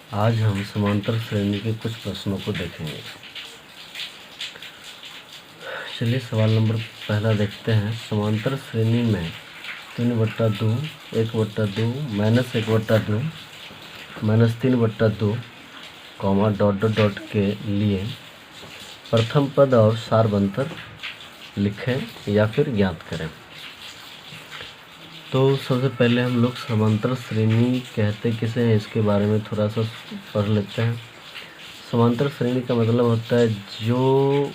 आज हम समांतर श्रेणी के कुछ प्रश्नों को देखेंगे। चलिए सवाल नंबर पहला देखते हैं। समांतर श्रेणी में 3/2, 1/2, -1/2, -3/2, डॉट के लिए प्रथम पद और सारवंतर लिखें या फिर ज्ञात करें। तो सबसे पहले हम लोग समांतर श्रेणी कहते किसे हैं इसके बारे में थोड़ा सा पढ़ लेते हैं। समांतर श्रेणी का मतलब होता है जो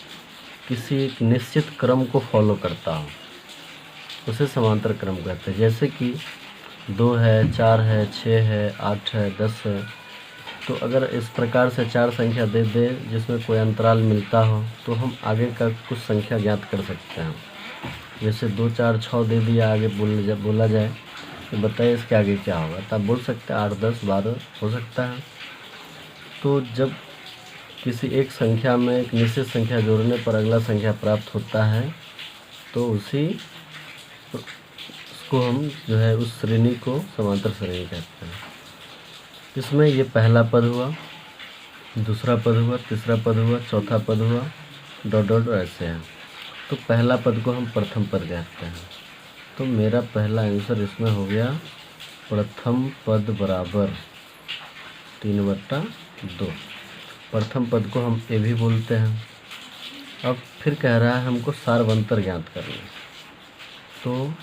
किसी एक निश्चित क्रम को फॉलो करता हो, उसे समांतर क्रम कहते हैं। जैसे कि 2 है, 4 है, 6 है, 8 है, 10 है। तो अगर इस प्रकार से 4 संख्या दे दे जिसमें कोई अंतराल मिलता हो तो हम आगे का कुछ संख्या ज्ञात कर सकते हैं। जैसे 2, 4, 6 दे दिया, आगे बोला जाए तो बताइए इसके आगे क्या होगा। तो आप बोल सकते हैं 8, 10, 12 हो सकता है। तो जब किसी एक संख्या में एक निश्चित संख्या जोड़ने पर अगला संख्या प्राप्त होता है तो उसको हम जो है उस श्रेणी को समांतर श्रेणी कहते हैं। इसमें ये पहला पद हुआ, दूसरा पद हुआ, तीसरा पद हुआ, चौथा पद हुआ, डॉट ऐसे हैं। तो पहला पद को हम प्रथम पद कहते हैं। तो मेरा पहला आंसर इसमें हो गया प्रथम पद बराबर 3/2। प्रथम पद को हम ए भी बोलते हैं। अब फिर कह रहा है हमको सारवंतर ज्ञात करना। तो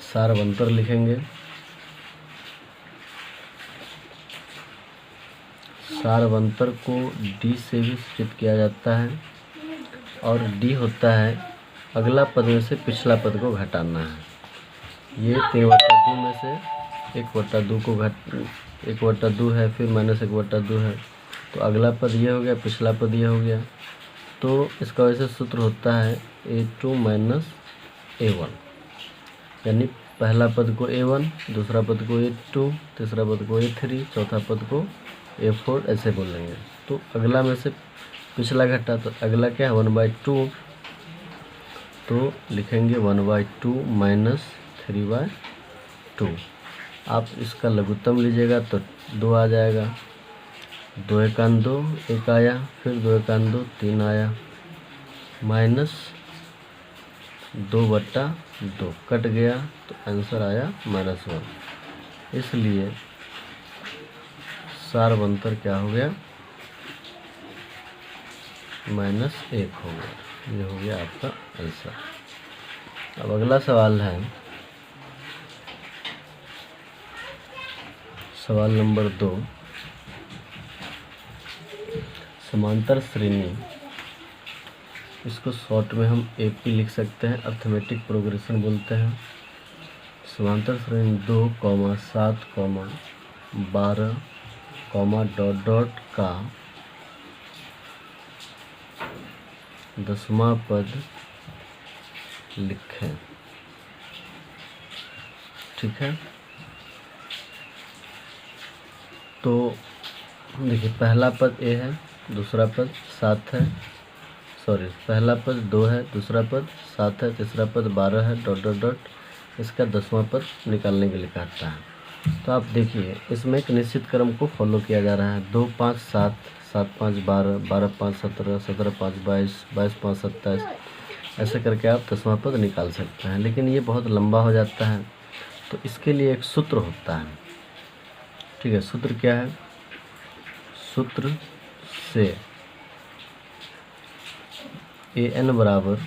सारवंतर लिखेंगे। सारवंतर को डी से भी सूचित किया जाता है और डी होता है अगला पद में से पिछला पद को घटाना है। ये 3/2 में से 1/2 को 1/2 है, फिर -1/2 है। तो अगला पद ये हो गया, पिछला पद ये हो गया। तो इसका वैसे सूत्र होता है A2 - A1, यानी पहला पद को A1, दूसरा पद को A2, तीसरा पद को A3, चौथा पद को A4 ऐसे बोलेंगे। तो अगला में से पिछला घटा तो अगला क्या है 1/2। तो लिखेंगे 1/2 - 3/2। आप इसका लघुत्तम लीजिएगा तो 2 आ जाएगा। 2 × 2 1 आया, फिर 2 × 2 3 आया, -2/2 कट गया तो आंसर आया -1। इसलिए सारवंतर क्या हो गया -1 हो गया। ये हो गया आपका आंसर। अब अगला सवाल है सवाल नंबर 2। समांतर श्रेणी, इसको शॉर्ट में हम AP लिख सकते हैं, अर्थमेटिक प्रोग्रेशन बोलते हैं। समांतर श्रेणी 2, 7, 12, डॉट का 10वां पद लिखें। ठीक है। तो देखिए पहला पद A है, दूसरा पद 7 है, पहला पद 2 है, दूसरा पद 7 है, तीसरा पद 12 है, डॉट इसका 10वां पद निकालने के लिए कहता है। तो आप देखिए इसमें एक निश्चित क्रम को फॉलो किया जा रहा है। 2, 5, 7, 7, 5, 12, 12, 5, 17, 17, 5, 22, 22, 5, 27 ऐसे करके आप 10वां पद निकाल सकते हैं। लेकिन ये बहुत लंबा हो जाता है तो इसके लिए एक सूत्र होता है। ठीक है, सूत्र क्या है? सूत्र से AN बराबर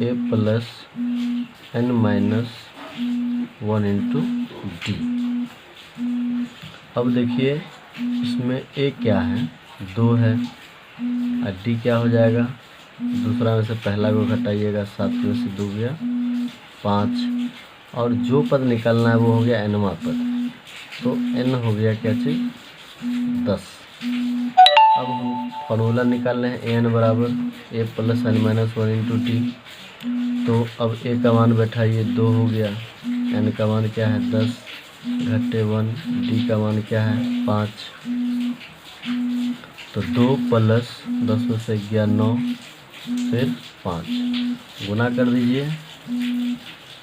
A + N - 1 × D। अब देखिए इसमें A क्या है 2 है और D क्या हो जाएगा, दूसरा में से पहला को घटाइएगा, 7 में से 2 गया 5, और जो पद निकालना है वो हो गया Nवां पद। तो N हो गया क्या चीज 10। अब हम फॉर्मूला निकाल रहे हैं AN बराबर A + N - 1 × D। तो अब A का मान बैठाइए 2 हो गया, N का मान क्या है 10 - 1, D का मान क्या है 5। तो 2 प्लस 10 में से गया 9, फिर 5, गुना कर दीजिए,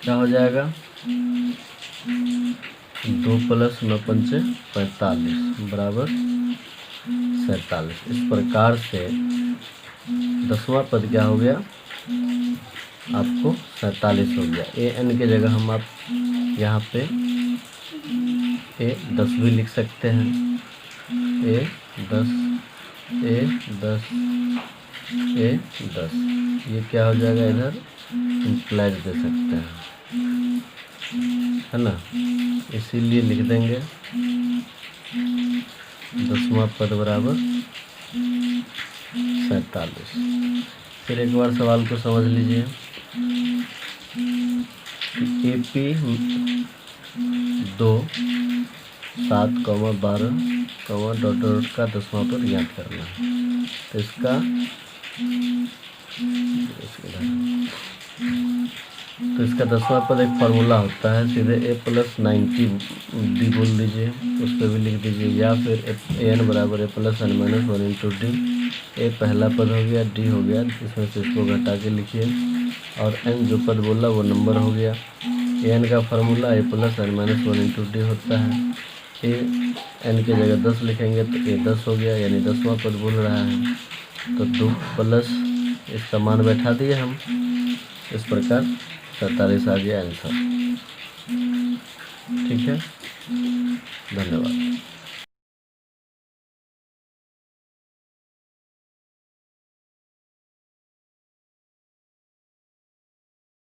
क्या हो जाएगा 2 प्लस 9 पंचे 45 बराबर 47। इस प्रकार से 10वां पद क्या हो गया आपको 47 हो गया। ए एन के जगह हम आप यहाँ पे ए 10 भी लिख सकते हैं, ए 10 ये क्या हो जाएगा, इधर इम्प्लाइज दे सकते हैं, है ना, इसीलिए लिख देंगे 10वां पद बराबर 47। फिर एक बार सवाल को समझ लीजिए। AP 2 7, 12, डॉट डॉट का 10वां पद ज्ञात करना है। तो इसका तो इसका 10वां पद एक फार्मूला होता है, सीधे a प्लस 90 डी बोल दीजिए, उस पर भी लिख दीजिए, या फिर an बराबर a plus n minus 1 into D. A पहला पद हो गया, डी हो गया, इसमें से इसको घटा के लिखिए, और n जो पद बोला वो नंबर हो गया। an का formula a plus n minus 1 into D होता है। ए n की जगह 10 लिखेंगे तो a 10 हो गया, यानी 10वां पद बोल रहा है। तो 2 प्लस इसका मान बैठा दिए हम, इस प्रकार 47 आ गया आंसर। ठीक है, धन्यवाद।